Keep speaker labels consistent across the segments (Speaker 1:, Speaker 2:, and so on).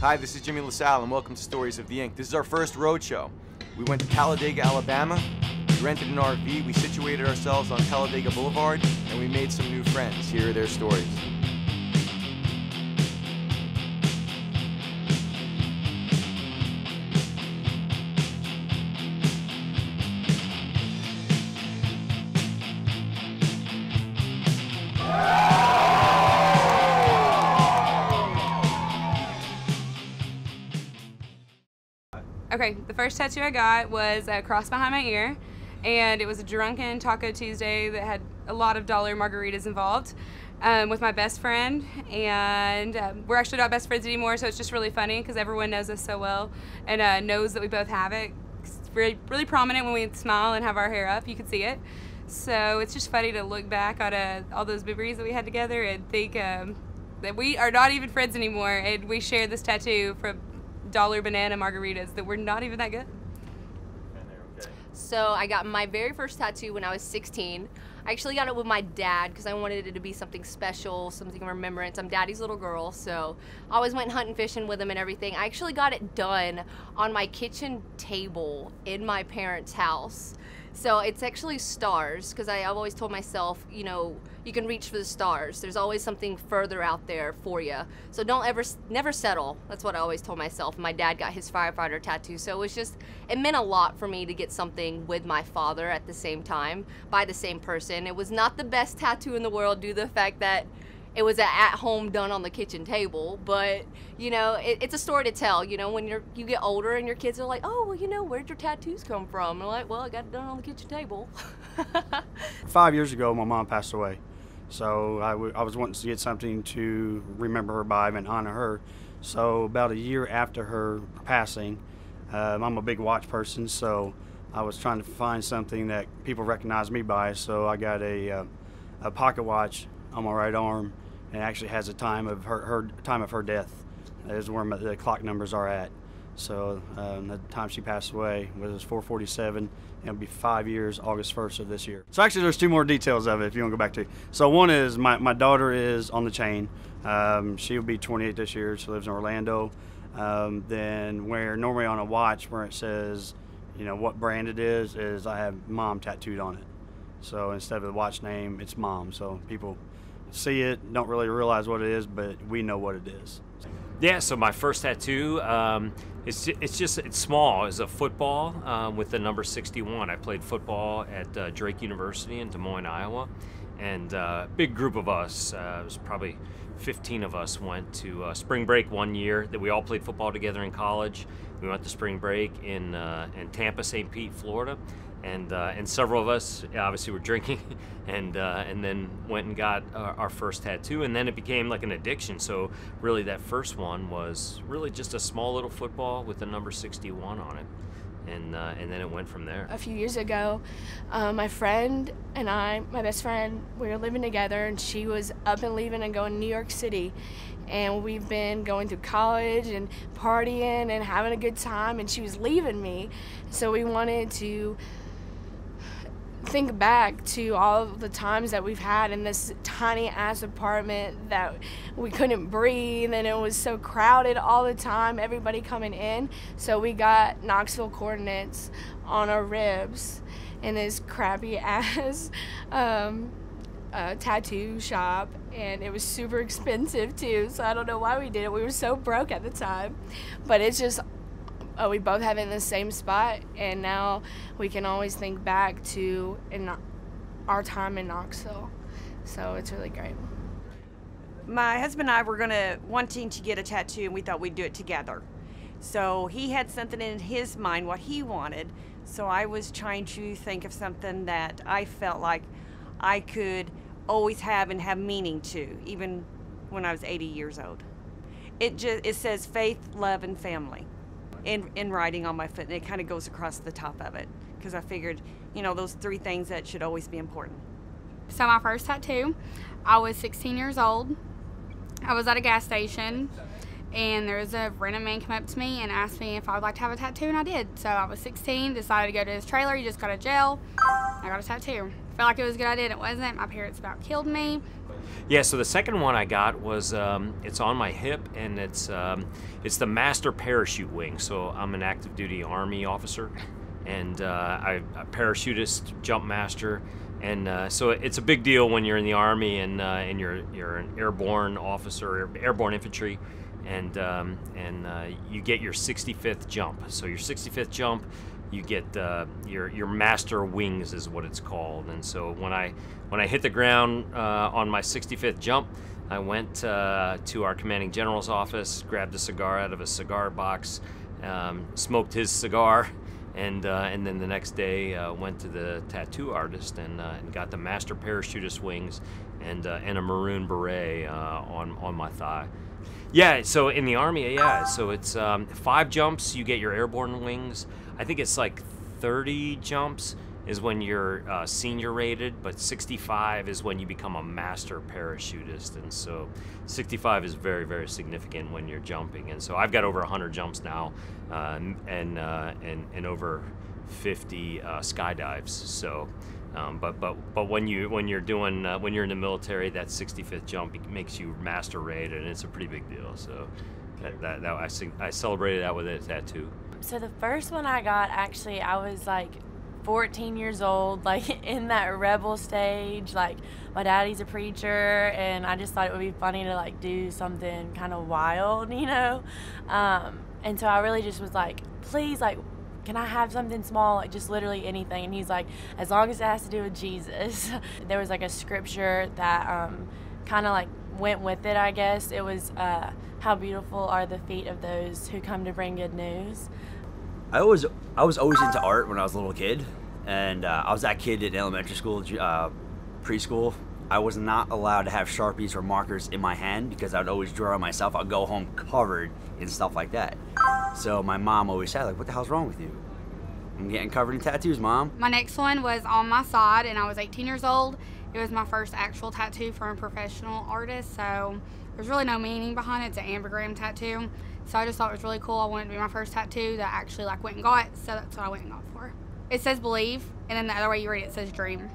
Speaker 1: Hi, this is Jimmy LaSalle and welcome to Stories of the Ink. This is our first road show. We went to Talladega, Alabama, we rented an RV, we situated ourselves on Talladega Boulevard, and we made some new friends. Here are their stories.
Speaker 2: Okay, the first tattoo I got was a cross behind my ear, and it was a drunken Taco Tuesday that had a lot of dollar margaritas involved with my best friend, and we're actually not best friends anymore, so it's just really funny because everyone knows us so well and knows that we both have it. It's really prominent when we smile and have our hair up, you can see it. So it's just funny to look back on all those memories that we had together and think that we are not even friends anymore, and we share this tattoo from dollar banana margaritas that were not even that good.
Speaker 3: So I got my very first tattoo when I was 16. I actually got it with my dad because I wanted it to be something special, something of remembrance. I'm daddy's little girl, so I always went hunting, fishing with him and everything. I actually got it done on my kitchen table in my parents' house. So it's actually stars, because I've always told myself, you know, you can reach for the stars. There's always something further out there for you. So never settle. That's what I always told myself. My dad got his firefighter tattoo, so it meant a lot for me to get something with my father at the same time, by the same person. It was not the best tattoo in the world due to the fact that it was at home done on the kitchen table, but you know, it's a story to tell. You know, when you get older and your kids are like, oh, well, you know, where'd your tattoos come from? And I'm like, well, I got it done on the kitchen table.
Speaker 4: 5 years ago, my mom passed away, so I was wanting to get something to remember her by and honor her. So about a year after her passing, I'm a big watch person, so I was trying to find something that people recognize me by. So I got a pocket watch on my right arm, and it actually has the time of her time of her death. That is where the clock numbers are at. So the time she passed away was 4:47, and it'll be 5 years, August 1st of this year. So actually there's two more details of it if you want to go back to. So one is my daughter is on the chain. She'll be 28 this year. She lives in Orlando. Then where normally on a watch where it says, you know, what brand it is I have Mom tattooed on it. So instead of the watch name, it's Mom. So people see it, don't really realize what it is, but we know what it is.
Speaker 5: Yeah, so my first tattoo, it's small. It's a football with the number 61. I played football at Drake University in Des Moines, Iowa, and a big group of us, it was probably 15 of us, went to spring break one year that we all played football together in college. We went to spring break in Tampa, St. Pete, Florida. And several of us obviously were drinking, and then went and got our first tattoo, and then it became like an addiction. So really that first one was really just a small little football with the number 61 on it, and then it went from there.
Speaker 6: A few years ago, my friend and my best friend, we were living together, and she was up and leaving and going to New York City. And we've been going through college and partying and having a good time, and she was leaving me. So we wanted to think back to all of the times that we've had in this tiny ass apartment that we couldn't breathe, and it was so crowded all the time, everybody coming in. So we got Knoxville coordinates on our ribs in this crappy ass tattoo shop, and it was super expensive too, so I don't know why we did it. We were so broke at the time, but it's just we both have it in the same spot, and now we can always think back to our time in Knoxville, so it's really great.
Speaker 7: My husband and I were wanting to get a tattoo, and we thought we'd do it together. So he had something in his mind what he wanted, so I was trying to think of something that I felt like I could always have and have meaning to, even when I was 80 years old. It says faith, love, and family in writing on my foot, and it kind of goes across the top of it, because I figured, you know, those three things that should always be important.
Speaker 8: So my first tattoo, I was 16 years old. I was at a gas station, and there was a random man come up to me and asked me if I would like to have a tattoo, and I did. So I was 16, decided to go to his trailer. He just got out of jail. I got a tattoo. felt like it was a good idea, and it wasn't. My parents about killed me.
Speaker 5: Yeah, so the second one I got was it's on my hip, and it's the master parachute wing. So I'm an active duty Army officer, and I'm a parachutist, jump master, and so it's a big deal when you're in the Army and you're an airborne officer, airborne infantry, and you get your 65th jump. So your 65th jump, you get your master wings is what it's called. And so when I hit the ground on my 65th jump, I went to our commanding general's office, grabbed a cigar out of a cigar box, smoked his cigar, and then the next day went to the tattoo artist and got the master parachutist wings and a maroon beret on my thigh. Yeah, so in the Army, yeah, so it's 5 jumps, you get your airborne wings. I think it's like 30 jumps is when you're senior rated, but 65 is when you become a master parachutist. And so 65 is very, very significant when you're jumping. And so I've got over 100 jumps now and over 50 skydives. So, but when you're doing when you're in the military, that 65th jump makes you master rated, and it's a pretty big deal. So I celebrated that with a tattoo.
Speaker 9: So the first one I got, actually, I was like 14 years old, like in that rebel stage. Like my daddy's a preacher, and I just thought it would be funny to like do something kind of wild, you know. And so I really just was like, please, like, can I have something small, like just literally anything? And he's like, as long as it has to do with Jesus. There was like a scripture that kind of like went with it, I guess. It was how beautiful are the feet of those who come to bring good news.
Speaker 10: I was always into art when I was a little kid, and I was that kid in elementary school, preschool. I was not allowed to have Sharpies or markers in my hand because I would always draw on myself. I'd go home covered in stuff like that. So my mom always said, like, what the hell's wrong with you? I'm getting covered in tattoos, Mom.
Speaker 8: My next one was on my side, and I was 18 years old. It was my first actual tattoo from a professional artist, so there's really no meaning behind it. It's an ambergris tattoo. So I just thought it was really cool. I wanted it to be my first tattoo that I actually like went and got, so that's what I went and got for. It says believe, and then the other way you read it says dream.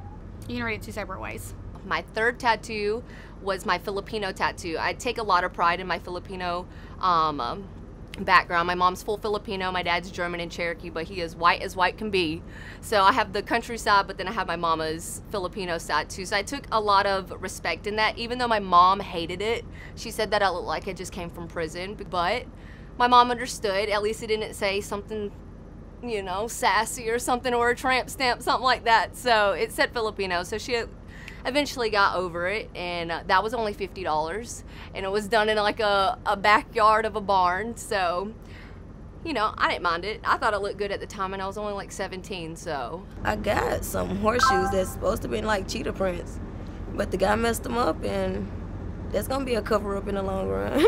Speaker 8: You can read it 2 separate ways.
Speaker 3: My third tattoo was my Filipino tattoo. I take a lot of pride in my Filipino background. My mom's full Filipino, my dad's German and Cherokee, but he is white as white can be. So I have the countryside, but then I have my mama's Filipino side too. So I took a lot of respect in that, even though my mom hated it. She said that I looked like I just came from prison, but my mom understood. At least it didn't say something, you know, sassy or something, or a tramp stamp, something like that. So it said Filipino. So she eventually got over it, and that was only $50, and it was done in like a backyard of a barn. So, you know, I didn't mind it. I thought it looked good at the time, and I was only like 17. So
Speaker 11: I got some horseshoes that's supposed to be like cheetah prints, but the guy messed them up, and that's gonna be a cover-up in the long run.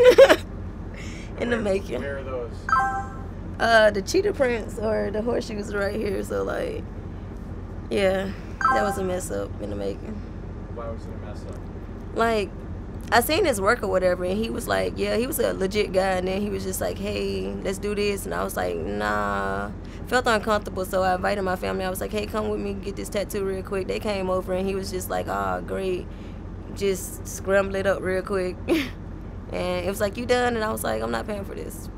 Speaker 11: In the making.
Speaker 1: Where are those?
Speaker 11: The cheetah prints or the horseshoes right here. So like, yeah, that was a mess up in the making.
Speaker 1: Why was it a mess up?
Speaker 11: Like, I seen his work or whatever, and he was like, yeah, he was a legit guy, and then he was just like, hey, let's do this, and I was like, nah. Felt uncomfortable, so I invited my family. I was like, hey, come with me, get this tattoo real quick. They came over, and he was just like, oh, great. Just scramble it up real quick. And it was like, you done? And I was like, I'm not paying for this.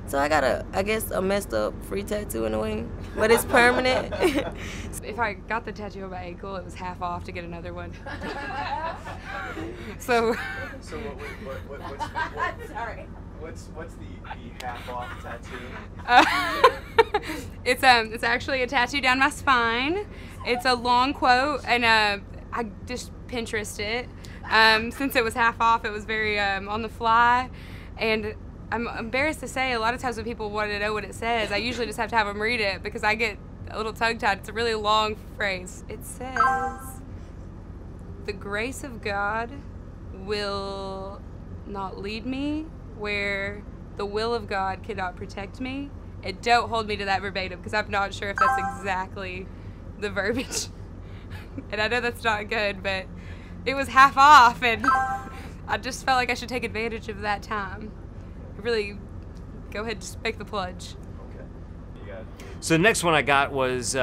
Speaker 11: So I got I guess a messed up free tattoo in a way, but it's permanent.
Speaker 2: If I got the tattoo on my ankle, it was half off to get another one. So
Speaker 1: what's the half off tattoo?
Speaker 2: It's actually a tattoo down my spine. It's a long quote, and I just Pinterested it. Since it was half off, it was very on the fly, and I'm embarrassed to say a lot of times when people want to know what it says, I usually just have to have them read it because I get a little tongue-tied. It's a really long phrase. It says, the grace of God will not lead me where the will of God cannot protect me. And don't hold me to that verbatim because I'm not sure if that's exactly the verbiage. And I know that's not good, but it was half off, and I just felt like I should take advantage of that time. Really go ahead and just make the pledge.
Speaker 1: Okay. You got it.
Speaker 5: So the next one I got was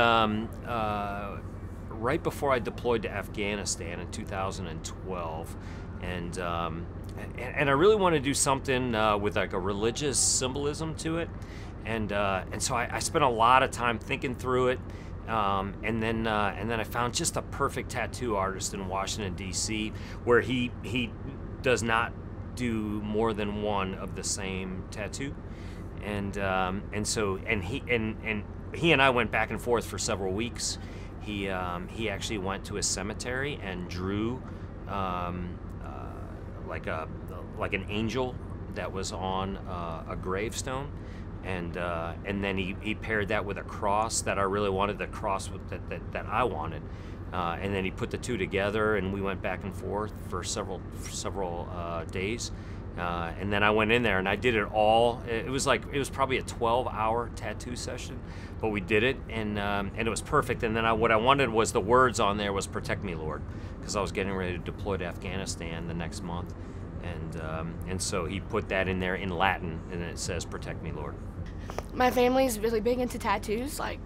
Speaker 5: right before I deployed to Afghanistan in 2012, and I really want to do something with like a religious symbolism to it, and so I spent a lot of time thinking through it, and then I found just a perfect tattoo artist in Washington D.C. where he does not do more than one of the same tattoo, and he and I went back and forth for several weeks. He actually went to a cemetery and drew like an angel that was on a gravestone, and then he paired that with a cross that I really wanted, the cross that I wanted, and then he put the two together, and we went back and forth for several days. And then I went in there and I did it all. It was probably a 12-hour tattoo session, but we did it, and it was perfect. And then what I wanted was the words on there was "Protect me, Lord," because I was getting ready to deploy to Afghanistan the next month, and so he put that in there in Latin, and it says "Protect me, Lord."
Speaker 6: My family is really big into tattoos. Like,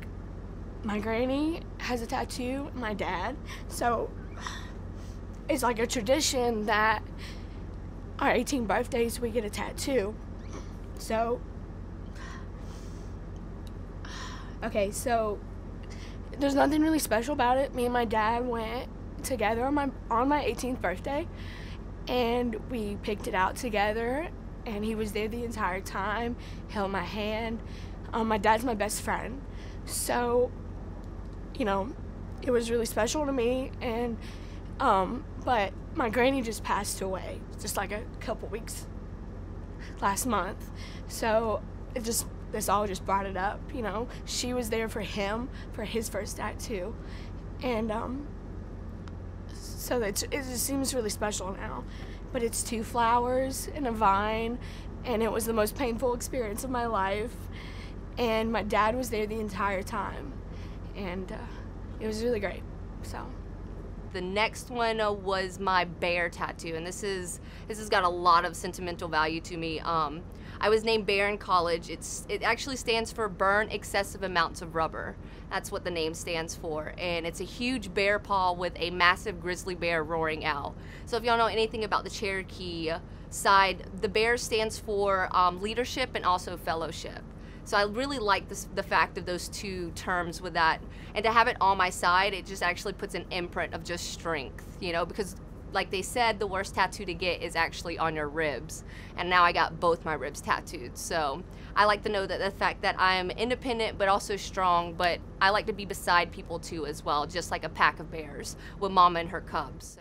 Speaker 6: my granny has a tattoo, my dad. So it's like a tradition that our 18 birthdays we get a tattoo. So there's nothing really special about it. Me and my dad went together on my 18th birthday, and we picked it out together, and he was there the entire time, held my hand. My dad's my best friend, so it was really special to me. And but my granny just passed away just like a couple weeks last month, so this all just brought it up. She was there for him for his first tattoo, and so it just seems really special now. But it's 2 flowers and a vine, and it was the most painful experience of my life, and my dad was there the entire time, and it was really great. So
Speaker 3: the next one was my bear tattoo, and this has got a lot of sentimental value to me. I was named Bear in college. It actually stands for Burn Excessive Amounts of Rubber. That's what the name stands for, and it's a huge bear paw with a massive grizzly bear roaring out. So if y'all know anything about the Cherokee side, the bear stands for leadership and also fellowship. So I really like the fact of those 2 terms with that, and to have it on my side, it just actually puts an imprint of just strength, because like they said, the worst tattoo to get is actually on your ribs, and now I got both my ribs tattooed. So I like to know that the fact that I am independent but also strong, but I like to be beside people too as well, just like a pack of bears with Mama and her cubs.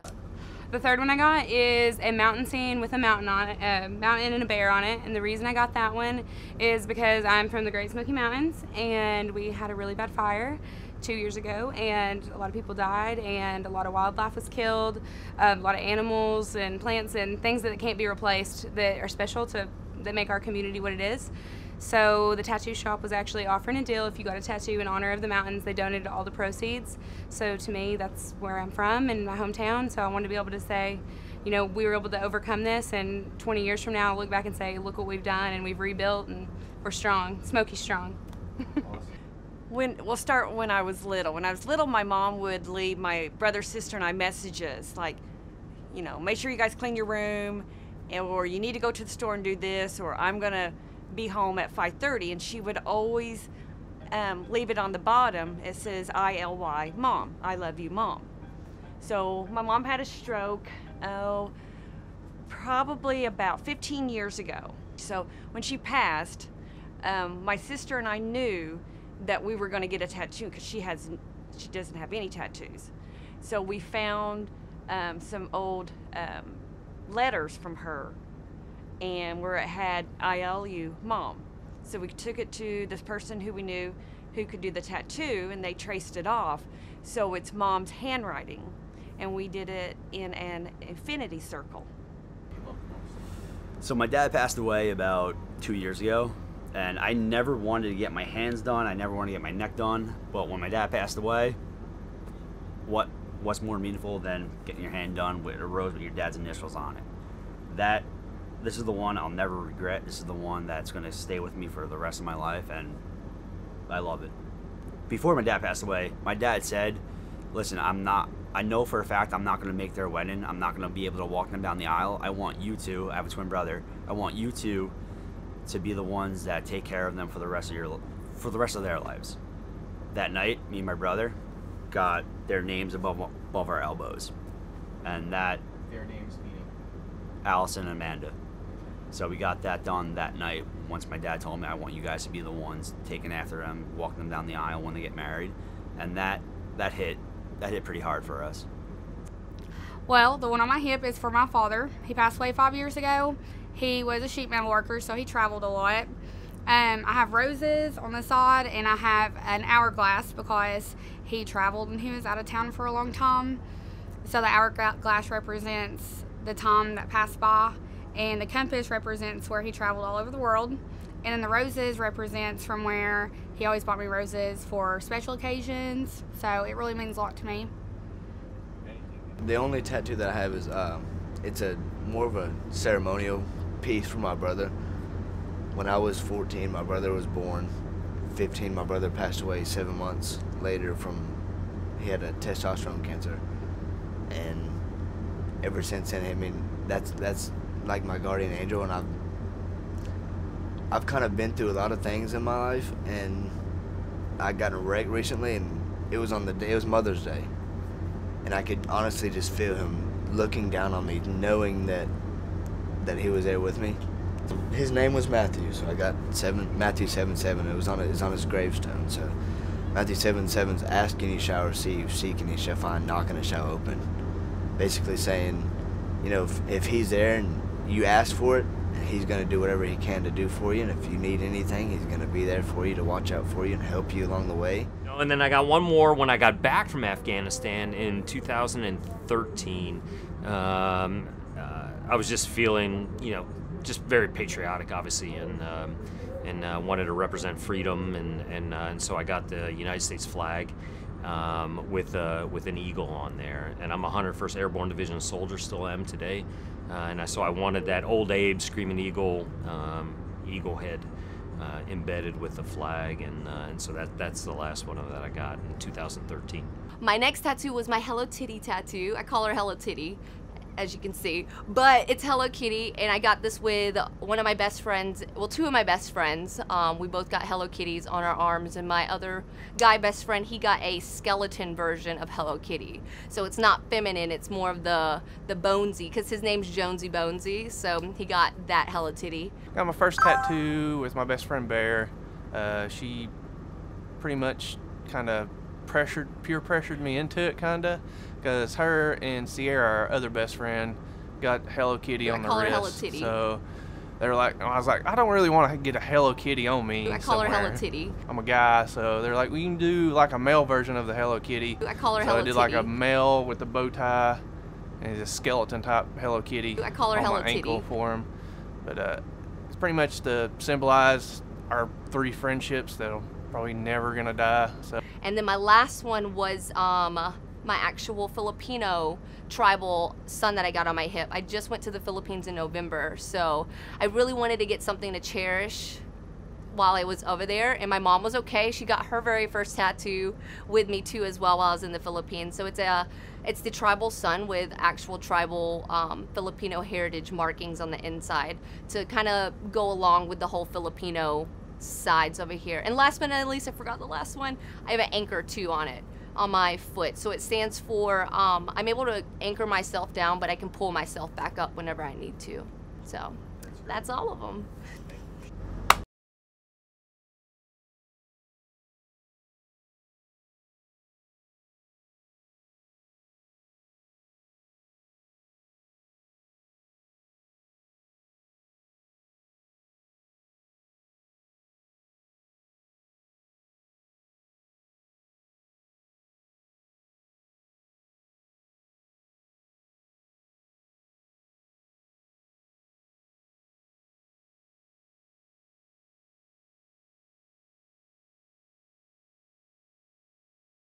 Speaker 2: The third one I got is a mountain scene with a mountain on it, a mountain and a bear on it. And the reason I got that one is because I'm from the Great Smoky Mountains, and we had a really bad fire 2 years ago, and a lot of people died, and a lot of wildlife was killed, a lot of animals and plants and things that can't be replaced that are special that make our community what it is. So the tattoo shop was actually offering a deal. If you got a tattoo in honor of the mountains, they donated all the proceeds. So to me, that's where I'm from and my hometown. So I wanted to be able to say, we were able to overcome this, and 20 years from now, I'll look back and say, look what we've done, and we've rebuilt, and we're strong. Smoky strong.
Speaker 7: We'll start when I was little. When I was little, my mom would leave my brother, sister, and I messages like, make sure you guys clean your room, or you need to go to the store and do this, or I'm gonna be home at 5:30, and she would always leave it on the bottom. It says ILY, Mom, I love you, Mom. So my mom had a stroke, probably about 15 years ago. So when she passed, my sister and I knew that we were going to get a tattoo because she doesn't have any tattoos. So we found some old letters from her, and where it had ILU, Mom. So we took it to this person who we knew who could do the tattoo, and they traced it off. So it's Mom's handwriting, and we did it in an infinity circle.
Speaker 10: So my dad passed away about 2 years ago, and I never wanted to get my hands done. I never wanted to get my neck done. But when my dad passed away, what's more meaningful than getting your hand done with a rose with your dad's initials on it? This is the one I'll never regret. This is the one that's going to stay with me for the rest of my life, and I love it. Before my dad passed away, my dad said, listen, I know for a fact I'm not going to make their wedding. I'm not going to be able to walk them down the aisle. I want you two, I have a twin brother, I want you two to be the ones that take care of them for the rest of their lives. That night, me and my brother got their names above our elbows. And that...
Speaker 1: Their names meaning?
Speaker 10: Allison and Amanda. So we got that done that night once my dad told me, I want you guys to be the ones taking after them, walking them down the aisle when they get married. And that hit pretty hard for us.
Speaker 8: Well, the one on my hip is for my father. He passed away 5 years ago. He was a sheet metal worker, so he traveled a lot. I have roses on the side, and I have an hourglass because he traveled and he was out of town for a long time. So the hourglass represents the time that passed by, and the compass represents where he traveled all over the world. And then the roses represents from where he always bought me roses for special occasions. So it really means a lot to me.
Speaker 12: The only tattoo that I have is it's more of a ceremonial piece for my brother. When I was 14, my brother was born. 15, my brother passed away 7 months later he had a testosterone cancer. And ever since then, I mean, that's like my guardian angel, and I've kind of been through a lot of things in my life, and I got in a wreck recently, and it was Mother's Day. And I could honestly just feel him looking down on me, knowing that he was there with me. His name was Matthew, so I got Matthew 7:7. It was on his gravestone. So Matthew 7:7 is ask and you shall receive, seek and you shall find, knock and it shall open. Basically saying, you know, if he's there and you ask for it, he's going to do whatever he can to do for you. And if you need anything, he's going to be there for you to watch out for you and help you along the way.
Speaker 5: And then I got one more when I got back from Afghanistan in 2013. I was just feeling, you know, just very patriotic, obviously, and wanted to represent freedom, and so I got the United States flag with an eagle on there. And I'm a 101st Airborne Division soldier, still am today, so I wanted that old Abe Screaming Eagle eagle head embedded with the flag, and so that's the last one that I got in 2013.
Speaker 3: My next tattoo was my Hello Kitty tattoo. I call her Hello Kitty, as you can see, but it's Hello Kitty, and I got this with one of my best friends, well, two of my best friends. We both got Hello Kitties on our arms, and my other guy best friend, he got a skeleton version of Hello Kitty. So it's not feminine, it's more of the Bonesy, because his name's Jonesy Bonesy, so he got that Hello Kitty.
Speaker 13: Got my first tattoo with my best friend Bear. She pretty much kind of peer pressured me into it, kinda, because her and Sierra, our other best friend, got Hello Kitty on the wrist.
Speaker 3: Hello Kitty.
Speaker 13: So they were like, I was like, I don't really want to get a Hello Kitty on me.
Speaker 3: I call
Speaker 13: somewhere.
Speaker 3: her Hello Kitty.
Speaker 13: I'm a guy, so they're like, we can do like a male version of the Hello Kitty.
Speaker 3: I call her Hello Kitty.
Speaker 13: So I did like a male with the bow tie and a skeleton type Hello Kitty.
Speaker 3: I call her Hello
Speaker 13: on my ankle
Speaker 3: Kitty.
Speaker 13: for him. But it's pretty much to symbolize our 3 friendships that'll probably never gonna die. So.
Speaker 3: And then my last one was my actual Filipino tribal sun that I got on my hip. I just went to the Philippines in November, so I really wanted to get something to cherish while I was over there, and my mom was okay. She got her very first tattoo with me too as well while I was in the Philippines. So it's the tribal sun with actual tribal Filipino heritage markings on the inside to kind of go along with the whole Filipino sides over here. And last but not least, I forgot the last one, I have an anchor too on it, on my foot. So it stands for, I'm able to anchor myself down, but I can pull myself back up whenever I need to. So that's all of them.